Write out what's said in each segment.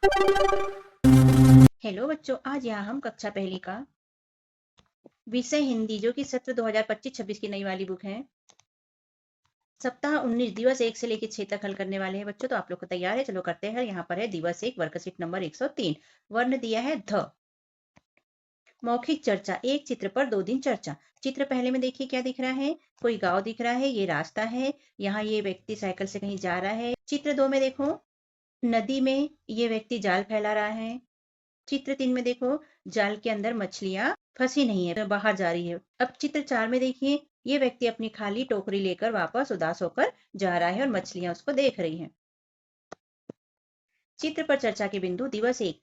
Hello बच्चों, आज यहाँ हम कक्षा पहली का विषय हिंदी जो कि सत्र 2025-26 की नई वाली बुक है, सप्ताह 19 दिवस 1 से लेकर 6 तक हल करने वाले हैं बच्चों। तो आप लोग को तैयार है? चलो करते हैं। यहाँ पर है दिवस 1 वर्कशीट नंबर 103। वर्ण दिया है ध। मौखिक चर्चा, एक चित्र पर 2 दिन चर्चा। चित्र पहले में देखिए क्या दिख रहा है, कोई गांव दिख रहा है, ये रास्ता है, यहाँ ये व्यक्ति साइकिल से कहीं जा रहा है। चित्र 2 में देखो, नदी में ये व्यक्ति जाल फैला रहा है। चित्र 3 में देखो, जाल के अंदर मछलियां फंसी नहीं है, बाहर जा रही है। अब चित्र 4 में देखिए, ये व्यक्ति अपनी खाली टोकरी लेकर वापस उदास होकर जा रहा है और मछलियां उसको देख रही हैं। चित्र पर चर्चा के बिंदु। दिवस 1।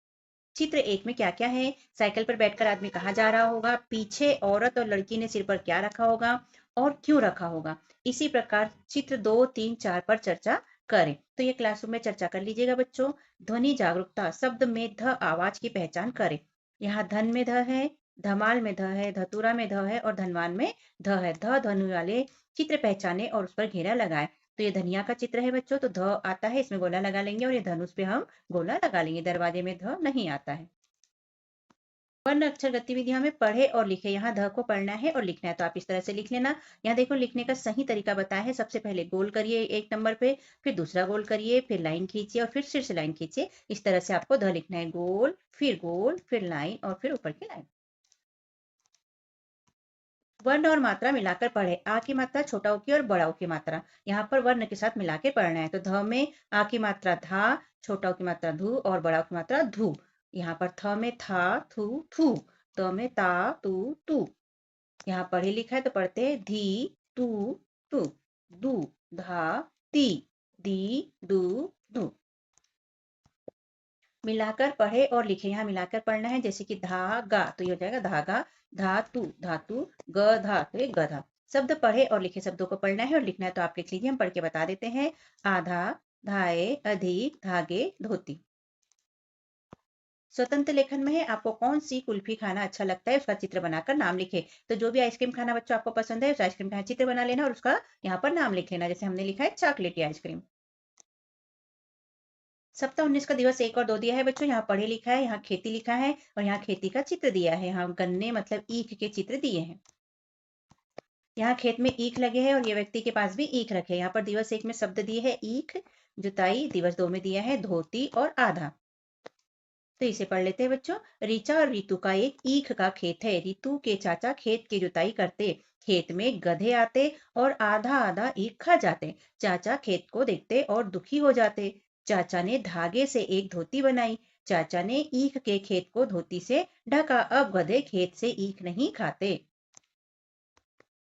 चित्र 1 में क्या क्या है? साइकिल पर बैठकर आदमी कहाँ जा रहा होगा, पीछे औरत और लड़की ने सिर पर क्या रखा होगा और क्यों रखा होगा। इसी प्रकार चित्र 2, 3, 4 पर चर्चा करें। तो ये क्लासरूम में चर्चा कर लीजिएगा बच्चों। ध्वनि जागरूकता, शब्द में ध आवाज की पहचान करें। यहाँ धन में ध है, धमाल में ध है, धतूरा में ध है और धनवान में ध है। ध ध्वनि वाले चित्र पहचाने और उस पर घेरा लगाए। तो ये धनिया का चित्र है बच्चों, तो ध आता है, इसमें गोला लगा लेंगे और ये धनुष पे हम गोला लगा लेंगे। दरवाजे में ध नहीं आता है। वर्ण अक्षर गतिविधियां में पढ़े और लिखे। यहाँ ध को पढ़ना है और लिखना है, तो आप इस तरह से लिख लेना। यहाँ देखो लिखने का सही तरीका बताया है। सबसे पहले गोल करिए 1 नंबर पे, फिर दूसरा गोल करिए, फिर लाइन खींचिए और फिर से लाइन खींचिए। इस तरह से आपको ध लिखना है। गोल, फिर लाइन और फिर ऊपर की लाइन। वर्ण और मात्रा मिलाकर पढ़े। आ की मात्रा छोटा ऊ की और बड़ा ऊ की मात्रा यहाँ पर वर्ण के साथ मिला के पढ़ना है। तो ध में आ की मात्रा धा, छोटा ऊ की मात्रा धू और बड़ा ऊ की मात्रा धू। यहाँ पर थ में था, थू, थू। त में ता, तू, तू। यहाँ पढ़े लिखा है तो पढ़ते हैं धी, तू, तू, दू, धा, ती, दी, दू, दू। मिलाकर पढ़े और लिखे। यहाँ मिलाकर पढ़ना है, जैसे कि धागा तो ये हो जाएगा धागा, धातु धातु, गधा तो ये गधा। शब्द पढ़े और लिखे, शब्दों को पढ़ना है और लिखना है। तो आप लिख लीजिए, हम पढ़ के बता देते हैं। आधा, धाए, अधिक, धागे, धोती। स्वतंत्र लेखन में है, आपको कौन सी कुल्फी खाना अच्छा लगता है उसका चित्र बनाकर नाम लिखे। तो जो भी आइसक्रीम खाना बच्चों आपको पसंद है, उस आइसक्रीम का चित्र बना लेना और उसका यहाँ पर नाम लिख लेना। जैसे हमने लिखा है चॉकलेटी आइसक्रीम। सप्ताह 19 का दिवस 1 और 2 दिया है बच्चों। यहाँ पढ़े लिखा है, यहाँ खेती लिखा है और यहाँ खेती का चित्र दिया है। यहाँ गन्ने मतलब ईख के चित्र दिए हैं। यहाँ खेत में ईख लगे हैं और ये व्यक्ति के पास भी ईख रखे। यहाँ पर दिवस 1 में शब्द दिए है ईख, जुताई। दिवस 2 में दिया है धोती और आधा। तो इसे पढ़ लेते हैं बच्चों। ऋचा और ऋतु का एक ईख का खेत है। ऋतु के चाचा खेत की जुताई करते। खेत में गधे आते और आधा आधा ईख खा जाते। चाचा खेत को देखते और दुखी हो जाते। चाचा ने धागे से एक धोती बनाई। चाचा ने ईख के खेत को धोती से ढका। अब गधे खेत से ईख नहीं खाते।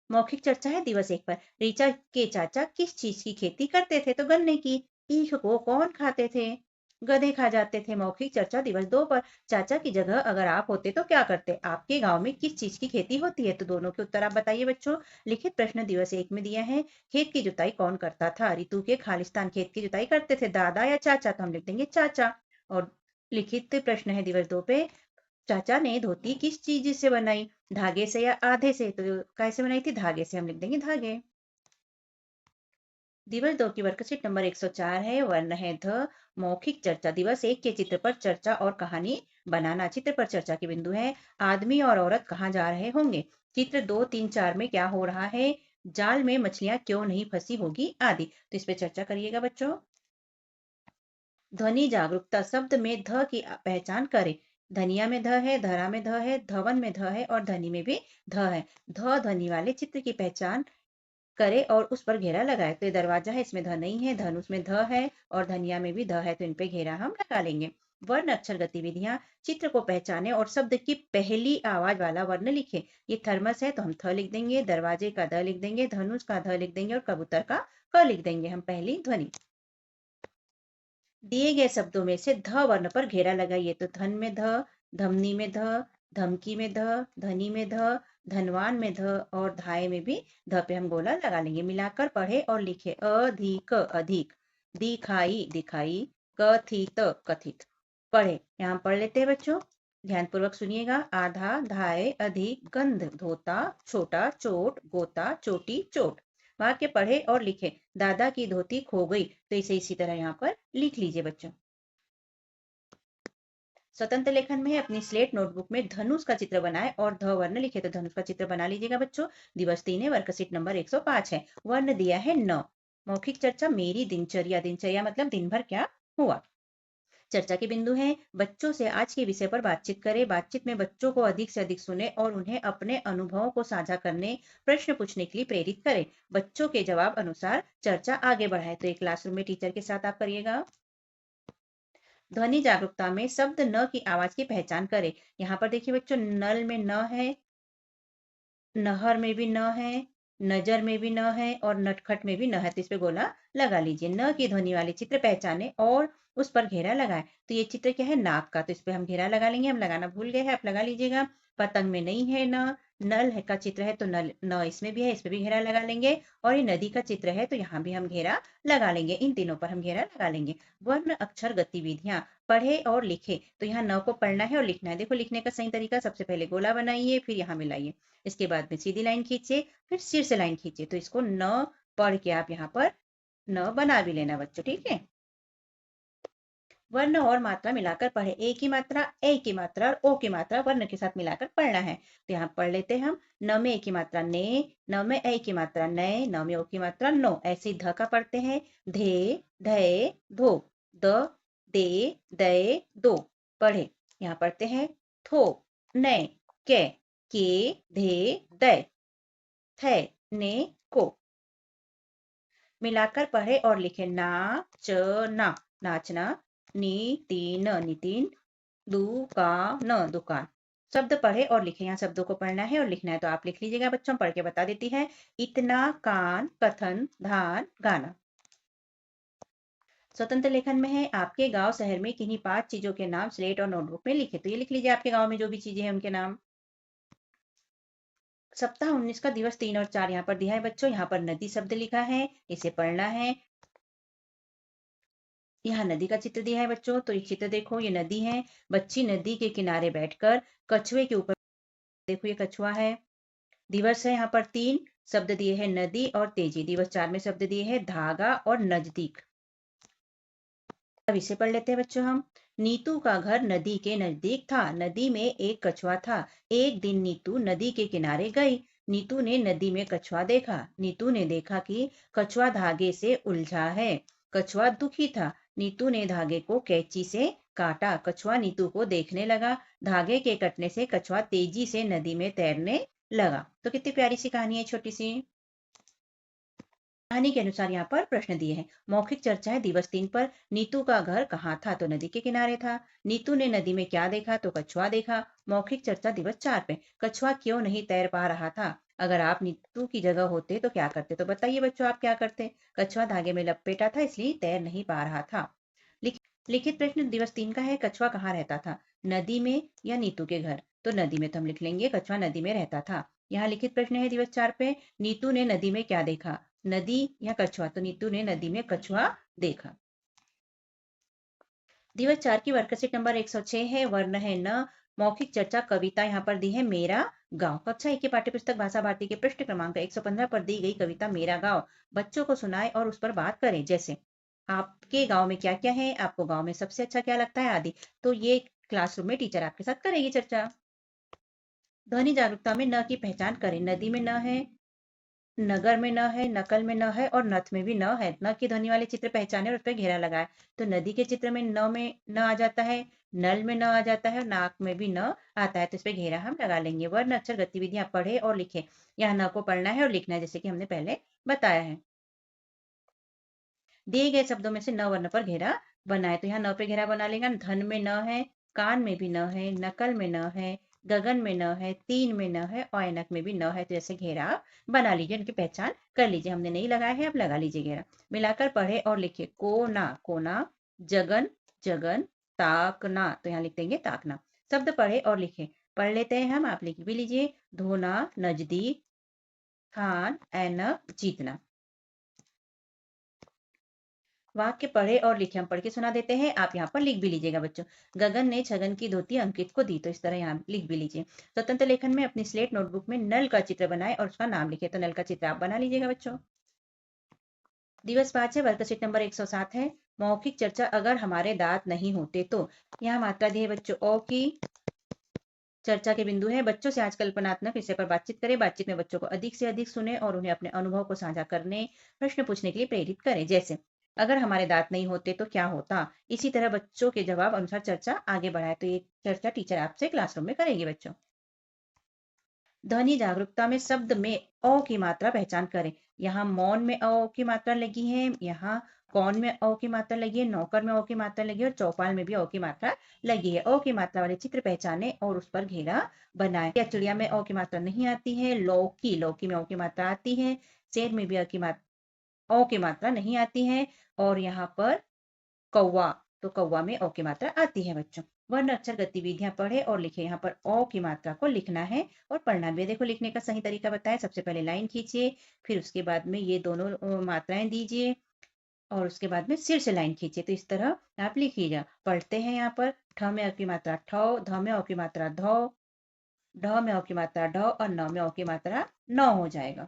मौखिक चर्चा है दिवस 1 पर। ऋचा के चाचा किस चीज की खेती करते थे? तो गन्ने की। ईख को कौन खाते थे? गधे खा जाते थे। मौखिक चर्चा दिवस 2 पर। चाचा की जगह अगर आप होते तो क्या करते? आपके गांव में किस चीज की खेती होती है? तो दोनों के उत्तर आप बताइए बच्चों। लिखित प्रश्न दिवस 1 में दिया है। खेत की जुताई कौन करता था? ऋतु के खालिस्तान खेत की जुताई करते थे, दादा या चाचा? तो हम लिख देंगे चाचा। और लिखित प्रश्न है दिवस 2 पे। चाचा ने धोती किस चीज से बनाई? धागे से या आधे से? तो कैसे बनाई थी? धागे से। हम लिख देंगे धागे। दिवस 2 की वर्कशीट नंबर 104 है। वर्ण है ध। मौखिक चर्चा। दिवस 1 के चित्र पर चर्चा और कहानी बनाना। चित्र पर चर्चा के बिंदु है। आदमी और औरत कहाँ जा रहे होंगे? चित्र 2, 3, 4 में क्या हो रहा है? जाल में मछलियां क्यों नहीं फंसी होगी आदि। तो इस पे चर्चा करिएगा बच्चों। ध्वनि जागरूकता। शब्द में ध की पहचान करें। धनिया में ध है, धरा में ध है, धवन में ध है और धनी में भी ध है। ध ध्वनि वाले चित्र की पहचान करे और उस पर घेरा लगाए। तो ये दरवाजा है, इसमें ध नहीं है। धनुष में ध है और धनिया में भी ध है, तो इन पे घेरा हम लगा लेंगे। वर्ण अक्षर गतिविधियां। चित्र को पहचाने और शब्द की पहली आवाज वाला वर्ण लिखे। ये थर्मस है तो हम थ लिख देंगे, दरवाजे का द लिख देंगे, धनुष का ध लिख देंगे और कबूतर का क लिख देंगे हम पहली ध्वनि। दिए गए शब्दों में से ध वर्ण पर घेरा लगाइए। तो धन में ध, धमनी में ध, धमकी में ध, धनी में ध, धनवान में ध और धाय में भी ध पे हम गोला लगा लेंगे। मिलाकर पढ़े और लिखे। अधिक अधिक, दिखाई दिखाई, कथित कथित। पढ़े। यहाँ पढ़ लेते हैं बच्चों, ध्यानपूर्वक सुनिएगा। आधा, धाय, अधिक, गंध, धोता, छोटा, चोट, गोता, चोटी, चोट। वाक्य पढ़े और लिखे। दादा की धोती खो गई, तो इसे इसी तरह यहाँ पर लिख लीजिए बच्चों। स्वतंत्र लेखन में अपनी स्लेट नोटबुक में धनुष का चित्र बनाए और ध वर्ण लिखे, तो धनुष का चित्र बना लीजिएगा बच्चों। दिवस 3 है, वर्कशीट नंबर 105 है। वर्ण दिया है न। मौखिक चर्चा मेरी दिनचर्या, दिनचर्या मतलब दिन भर क्या हुआ। चर्चा के बिंदु हैं, बच्चों से आज के विषय पर बातचीत करें। बातचीत में बच्चों को अधिक से अधिक सुने और उन्हें अपने अनुभवों को साझा करने, प्रश्न पूछने के लिए प्रेरित करें। बच्चों के जवाब अनुसार चर्चा आगे बढ़ाए। तो एक क्लासरूम में टीचर के साथ आप करिएगा। ध्वनि जागरूकता में शब्द न की आवाज की पहचान करें। यहाँ पर देखिए बच्चों, नल में न है, नहर में भी न है, नजर में भी न है और नटखट में भी न है, तो इस पे गोला लगा लीजिए। न की ध्वनि वाले चित्र पहचाने और उस पर घेरा लगाए। तो ये चित्र क्या है, नाक का, तो इस पे हम घेरा लगा लेंगे। हम लगाना भूल गए हैं, आप लगा लीजिएगा। पतंग में नहीं है न। नल है का चित्र है तो नल न इसमें भी है, इस पे भी घेरा लगा लेंगे। और ये नदी का चित्र है तो यहाँ भी हम घेरा लगा लेंगे। इन तीनों पर हम घेरा लगा लेंगे। वर्ण अक्षर गतिविधियां, पढ़े और लिखे, तो यहाँ न को पढ़ना है और लिखना है। देखो लिखने का सही तरीका, सबसे पहले गोला बनाइए, फिर यहाँ मिलाइए, इसके बाद में सीधी लाइन खींचिए, फिर सिर से लाइन खींचिए। तो इसको न पढ़ के आप यहाँ पर न बना भी लेना बच्चों, ठीक है। वर्ण और मात्रा मिलाकर पढ़े। ए की मात्रा, ए की मात्रा और ओ की मात्रा वर्ण के साथ मिलाकर पढ़ना है। तो यहाँ पढ़ लेते हैं हम। न में ए की मात्रा ने, न में ए की मात्रा नए, न में ओ की मात्रा नो। ऐसे ही ध का पढ़ते हैं। धे, धे, धो, द, दे, दे, दो। पढ़े। यहाँ पढ़ते हैं। थो, ने, के, धे, दे, थे, ने, को। मिलाकर पढ़े और लिखे। नाचना, नाचना। नितिन, नितिन। दुकान, दुकान। शब्द पढ़े और लिखे। यहाँ शब्दों को पढ़ना है और लिखना है, तो आप लिख लीजिएगा बच्चों, पढ़ के बता देती है। इतना, कान, कथन, धान, गाना। स्वतंत्र लेखन में है, आपके गांव शहर में किन्हीं 5 चीजों के नाम स्लेट और नोटबुक में लिखे। तो ये लिख लीजिए आपके गांव में जो भी चीजें हैं उनके नाम। सप्ताह 19 का दिवस 3 और 4 यहाँ पर दिया है बच्चों। यहाँ पर नदी शब्द लिखा है, इसे पढ़ना है। यहाँ नदी का चित्र दिया है बच्चों, तो एक चित्र देखो, ये नदी है। बच्ची नदी के किनारे बैठकर कछुए के ऊपर, देखो ये कछुआ है। दिवस है यहाँ पर 3, शब्द दिए हैं नदी और तेजी। दिवस 4 में शब्द दिए हैं धागा और नजदीक। अब इसे पढ़ लेते हैं बच्चों हम। नीतू का घर नदी के नजदीक था। नदी में एक कछुआ था। एक दिन नीतू नदी के किनारे गई। नीतू ने नदी में कछुआ देखा। नीतू ने देखा कि कछुआ धागे से उलझा है। कछुआ दुखी था। नीतू ने धागे को कैंची से काटा। कछुआ नीतू को देखने लगा। धागे के कटने से कछुआ तेजी से नदी में तैरने लगा। तो कितनी प्यारी सी कहानी है, छोटी सी। कहानी के अनुसार यहाँ पर प्रश्न दिए हैं। मौखिक चर्चा है दिवस 3 पर। नीतू का घर कहाँ था, तो नदी के किनारे था। नीतू ने नदी में क्या देखा, तो कछुआ देखा। मौखिक चर्चा दिवस 4 पे। कछुआ क्यों नहीं तैर पा रहा था। अगर आप नीतू की जगह होते तो क्या करते, तो बताइए बच्चों आप क्या करते। कछुआ धागे में लपेटा था इसलिए तैर नहीं पा रहा था। लिखित प्रश्न दिवस 3 का है। कछुआ कहाँ रहता था, नदी में या नीतू के घर। तो नदी में, तो हम लिख लेंगे कछुआ नदी में रहता था। यहाँ लिखित प्रश्न है दिवस 4 पे। नीतू ने नदी में क्या देखा, नदी या कछुआ, तो नीतू ने नदी में कछुआ देखा। दिवस 4 की वर्कशीट नंबर 106 है। वर्ण है न। मौखिक चर्चा कविता यहाँ पर दी है मेरा गांव। कक्षा 1 की पाठ्यपुस्तक भाषा भारती के पृष्ठ क्रमांक 115 पर दी गई कविता मेरा गांव बच्चों को सुनाए और उस पर बात करें। जैसे आपके गांव में क्या क्या है, आपको गांव में सबसे अच्छा क्या लगता है आदि। तो ये क्लासरूम में टीचर आपके साथ करेगी चर्चा। ध्वनि जागरूकता में न की पहचान करें। नदी में न है, नगर में न है, नकल में न है और नथ में भी न है। न की ध्वनि वाले चित्र पहचाने और उस पर घेरा लगाए। तो नदी के चित्र में न आ जाता है, नल में न आ जाता है और नाक में भी न आता है, तो इस पे घेरा हम लगा लेंगे। वर्ण अक्षर गतिविधियां पढ़े और लिखे। यहाँ न को पढ़ना है और लिखना है, जैसे कि हमने पहले बताया है। दिए गए शब्दों में से न वर्ण पर घेरा बनाए। तो यहाँ न पे घेरा बना लेगा। धन में न है, कान में भी न है, नकल में न है, गगन में न है, तीन में न है और ऐनक में भी न है। तो जैसे घेरा आप बना लीजिए, उनकी पहचान कर लीजिए। हमने नहीं लगाया है, अब लगा लीजिए घेरा। मिलाकर पढ़े और लिखे। कोना, कोना। जगन, जगन। ताकना, तो यहाँ लिख देंगे ताकना। शब्द पढ़े और लिखे। पढ़ लेते हैं हम, आप लिख भी लीजिए। धोना, नजदीक। खान, ऐनक, जीतना। वाक्य पढ़े और लिखे। हम पढ़ के सुना देते हैं, आप यहाँ पर लिख भी लीजिएगा बच्चों। गगन ने छगन की धोती अंकित को दी, तो इस तरह यहाँ लिख भी लीजिए। स्वतंत्र लेखन में अपनी स्लेट नोटबुक में नल का चित्र बनाए और उसका नाम लिखे। तो नल का चित्र आप बना लीजिएगा बच्चों। दिवस 5 है, वर्कशीट नंबर 107 है। मौखिक चर्चा अगर हमारे दांत नहीं होते तो। यहाँ मात्रा दी है बच्चों ओ की। चर्चा के बिंदु है बच्चों से आज कल्पनात्मक विषय पर बातचीत करें। बातचीत में बच्चों को अधिक से अधिक सुने और उन्हें अपने अनुभव को साझा करने, प्रश्न पूछने के लिए प्रेरित करें। जैसे अगर हमारे दांत नहीं होते तो क्या होता। इसी तरह बच्चों के जवाब अनुसार चर्चा आगे बढ़ाए। तो ये चर्चा टीचर आपसे क्लासरूम में करेगी बच्चों। ध्वनि जागरूकता में शब्द में अ की मात्रा पहचान करें। यहाँ मौन में अ की मात्रा लगी है, यहाँ कौन में अ की मात्रा लगी है, नौकर में अ की मात्रा लगी है और चौपाल में भी अ की मात्रा लगी है। अ की मात्रा वाले चित्र पहचाने और उस पर घेरा बनाए। या चिड़िया में अ की मात्रा नहीं आती है। लौकी, लौकी में अ की मात्रा आती है। शेर में भी अ की मात्रा नहीं आती है। और यहाँ पर कौवा, तो कौवा में अ की मात्रा आती है बच्चों। वर्ण अक्षर गतिविधियां पढ़े और लिखे। यहाँ पर अ की मात्रा को लिखना है और पढ़ना भी है। देखो लिखने का सही तरीका बताया। सबसे पहले लाइन खींचिए, फिर उसके बाद में ये दोनों मात्राएं दीजिए और उसके बाद में सिर से लाइन खींचिए। तो इस तरह आप लिखिएगा। पढ़ते हैं यहाँ पर ठ में अ की मात्रा ठ, ध में अ की मात्रा ध, ढ में अ की मात्रा ढ और न में अ की मात्रा न हो जाएगा।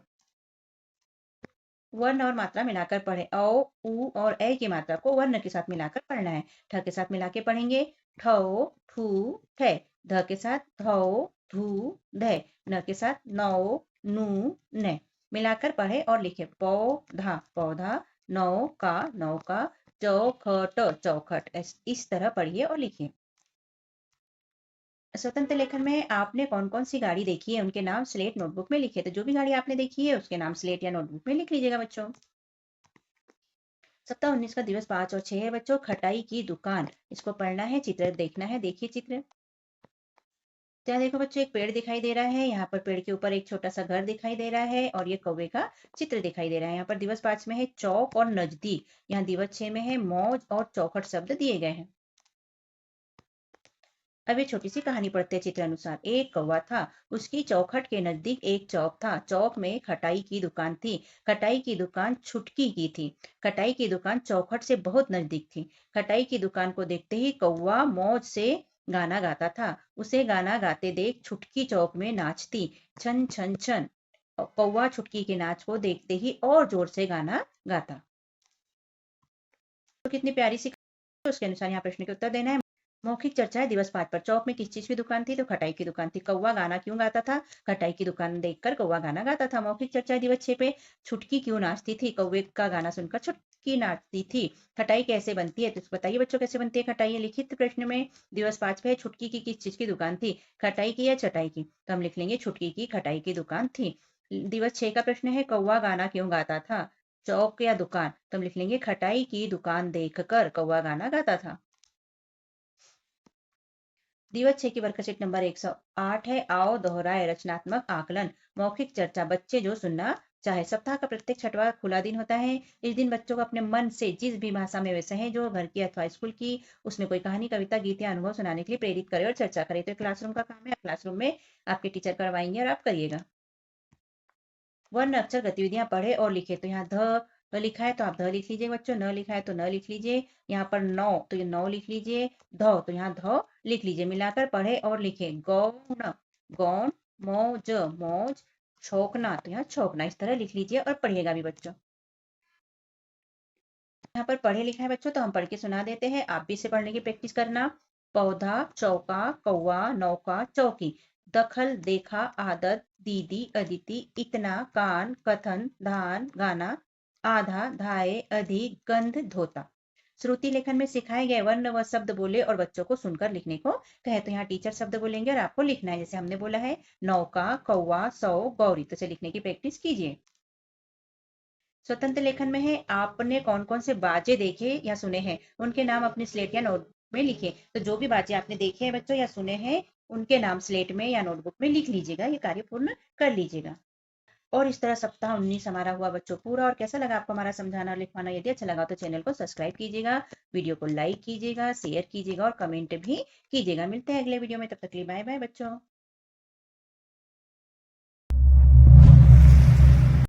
वर्ण और मात्रा मिलाकर पढ़े। अ, उ और ए की मात्रा को वर्ण के साथ मिलाकर पढ़ना है। ठ के साथ मिला के पढ़ेंगे ठो, ठू, ठे। ध के साथ धौ, धू, धे। न के साथ नौ, नू, ने। मिलाकर पढ़े और लिखे। पौधा, पौधा। नौका, नौका। चौखट, चौखट। इस तरह पढ़िए और लिखिए। स्वतंत्र लेखन में आपने कौन कौन सी गाड़ी देखी है उनके नाम स्लेट नोटबुक में लिखे। तो जो भी गाड़ी आपने देखी है उसके नाम स्लेट या नोटबुक में लिख लीजिएगा बच्चों। सप्ताह 19 का दिवस 5 और 6 है बच्चों। खटाई की दुकान, इसको पढ़ना है, चित्र देखना है। देखिए चित्र। तो यहाँ देखो बच्चों एक पेड़ दिखाई दे रहा है। यहाँ पर पेड़ के ऊपर एक छोटा सा घर दिखाई दे रहा है और ये कौवे का चित्र दिखाई दे रहा है। यहाँ पर दिवस 5 में है चौक और नजदीक। यहाँ दिवस 6 में है मौज और चौखट शब्द दिए गए हैं। अब ये छोटी सी कहानी पढ़ते हैं चित्र अनुसार। एक कौवा था, उसकी चौखट के नजदीक एक चौक था। चौक में खटाई की दुकान थी। खटाई की दुकान छुटकी की थी। खटाई की दुकान चौखट से बहुत नजदीक थी। खटाई की दुकान को देखते ही कौवा मौज से गाना गाता था। उसे गाना गाते देख छुटकी चौक में नाचती, छन छन छन। कौवा छुटकी के नाच को देखते ही और जोर से गाना गाता। तो कितनी प्यारी सी कहानी है। उसके अनुसार यहाँ प्रश्न के उत्तर देना है। मौखिक चर्चा है दिवस 5 पर। चौक में किस चीज की दुकान थी। तो खटाई की दुकान थी। कौवा गाना क्यों गाता था। खटाई की दुकान देखकर कौवा गाना गाता था। मौखिक चर्चा है दिवस 6 पे। छुटकी क्यों नाचती थी। कौवे का गाना सुनकर छुटकी नाचती थी। खटाई कैसे बनती है। तो बताइए बच्चों कैसे बनती है खटाई। लिखित प्रश्न में दिवस 5 पे छुटकी की किस चीज की दुकान थी। खटाई की या चटाई की। तो हम लिख लेंगे छुटकी की खटाई की दुकान थी। दिवस 6 का प्रश्न है कौवा गाना क्यों गाता था। चौक या दुकान। तो हम लिख लेंगे खटाई की दुकान देखकर कौवा गाना गाता था। दिवस 6 की वर्कशीट नंबर 108 है। आओ दोहराए रचनात्मक आकलन। मौखिक चर्चा बच्चे जो सुनना चाहे। सप्ताह का प्रत्येक छठवां खुला दिन होता है। इस दिन बच्चों को अपने मन से जिस भी भाषा में वे सहें, जो घर की अथवा स्कूल की, उसमें कोई कहानी, कविता, गीत या अनुभव सुनाने के लिए प्रेरित करे और चर्चा करे। तो क्लासरूम का काम है। क्लासरूम में आपके टीचर करवाएंगे और आप करिएगा। वर्ण अक्षर गतिविधियां पढ़े और लिखे। तो यहाँ ध लिखा है तो आप ध लिख लीजिए बच्चों। न लिखा है तो न लिख लीजिए। यहाँ पर नौ तो ये नौ लिख लीजिए। ध तो यहाँ ध लिख लीजिए। मिलाकर पढ़े और लिखे। गौण, गौण। मौज, मौज। छौंकना तो यहाँ छौंकना। इस तरह लिख लीजिए और पढ़िएगा भी बच्चों। यहाँ पर पढ़े लिखा है बच्चों तो हम पढ़ के सुना देते हैं। आप भी इसे पढ़ने की प्रैक्टिस करना। पौधा, चौका, कौवा, नौका, चौकी। दखल, देखा, आदत, दीदी, अदिति, इतना, कान, कथन, धान, गाना, आधा, धाये, अधिक, गंध, धोता। श्रुति लेखन में सिखाए गए वर्ण व शब्द बोले और बच्चों को सुनकर लिखने को कहे। तो यहाँ टीचर शब्द बोलेंगे और आपको लिखना है। जैसे हमने बोला है नौका, कौवा, सौ, गौरी। तो इसे लिखने की प्रैक्टिस कीजिए। स्वतंत्र लेखन में है आपने कौन कौन से बाजे देखे या सुने हैं उनके नाम अपनी स्लेट या नोट में लिखे। तो जो भी बाजे आपने देखे हैं बच्चों या सुने हैं उनके नाम स्लेट में या नोटबुक में लिख लीजिएगा। ये कार्य पूर्ण कर लीजिएगा। और इस तरह सप्ताह 19 हमारा हुआ बच्चों पूरा। और कैसा लगा आपको हमारा समझाना और लिखवाना। यदि अच्छा लगा तो चैनल को सब्सक्राइब कीजिएगा, वीडियो को लाइक कीजिएगा, शेयर कीजिएगा और कमेंट भी कीजिएगा। मिलते हैं अगले वीडियो में। तब तक के लिए बाय बाय बच्चों।